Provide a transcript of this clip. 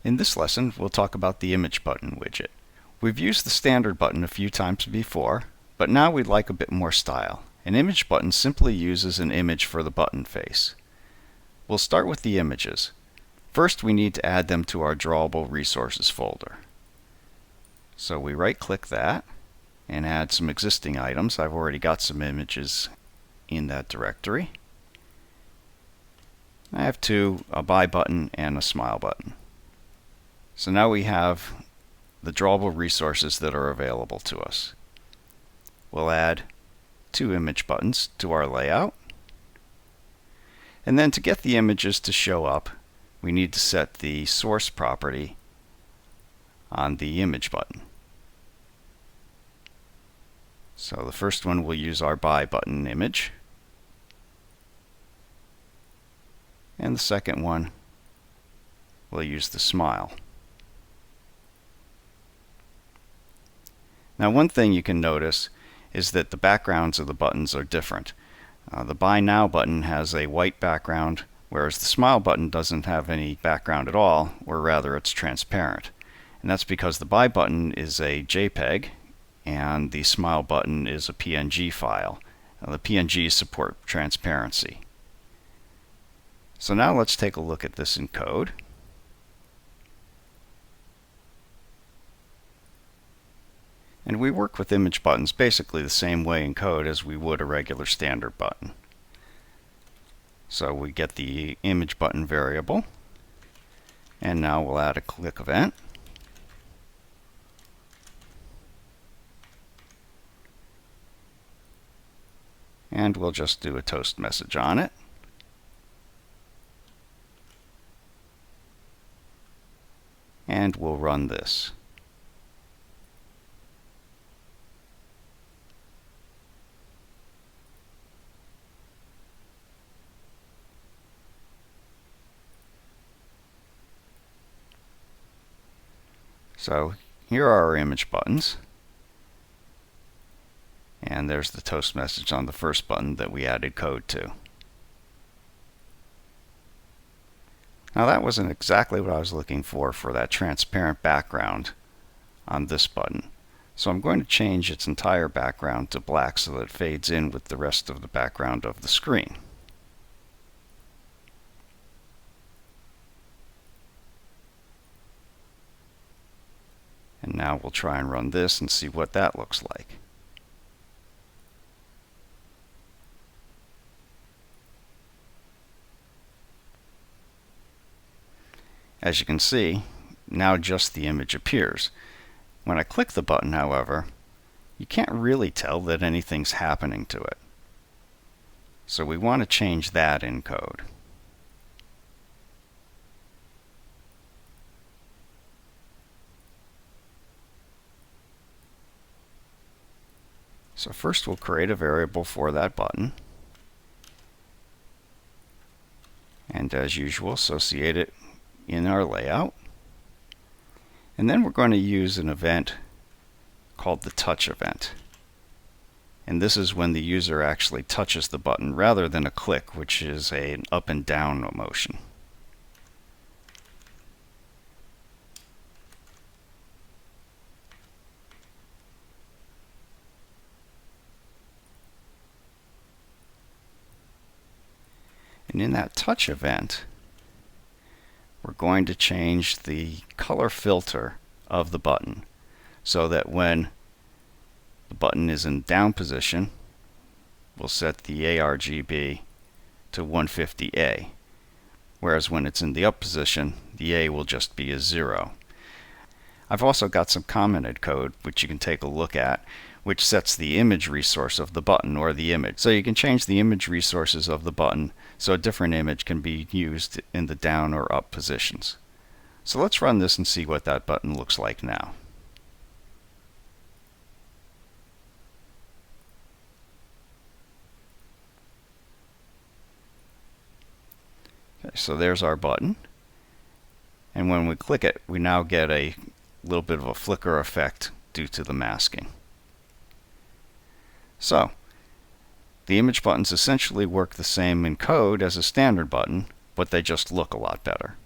In this lesson, we'll talk about the Image Button widget. We've used the standard button a few times before, but now we'd like a bit more style. An image button simply uses an image for the button face. We'll start with the images. First, we need to add them to our Drawable Resources folder. So we right-click that and add some existing items. I've already got some images in that directory. I have two, a buy button and a smile button. So now we have the drawable resources that are available to us. We'll add two image buttons to our layout. And then to get the images to show up, we need to set the source property on the image button. So the first one will use our buy button image. And the second one will use the smile. Now, one thing you can notice is that the backgrounds of the buttons are different. The Buy Now button has a white background, whereas the Smile button doesn't have any background at all, or rather it's transparent. And that's because the Buy button is a JPEG and the Smile button is a PNG file. The PNGs support transparency. So now let's take a look at this in code. And we work with image buttons basically the same way in code as we would a regular standard button. So we get the image button variable, and now we'll add a click event. And we'll just do a toast message on it. And we'll run this. So here are our image buttons. And there's the toast message on the first button that we added code to. Now that wasn't exactly what I was looking for that transparent background on this button. So I'm going to change its entire background to black so that it fades in with the rest of the background of the screen. And now we'll try and run this and see what that looks like. As you can see, now just the image appears. When I click the button, however, you can't really tell that anything's happening to it. So we want to change that in code. So first we'll create a variable for that button. And as usual, associate it in our layout. And then we're going to use an event called the touch event. And this is when the user actually touches the button rather than a click, which is an up and down motion. And in that touch event, we're going to change the color filter of the button so that when the button is in down position, we'll set the ARGB to 150A, whereas when it's in the up position, the A will just be a 0. I've also got some commented code which you can take a look at, which sets the image resource of the button or the image. So you can change the image resources of the button so a different image can be used in the down or up positions. So let's run this and see what that button looks like now. Okay, so there's our button. And when we click it, we now get a little bit of a flicker effect due to the masking. So, the image buttons essentially work the same in code as a standard button, but they just look a lot better.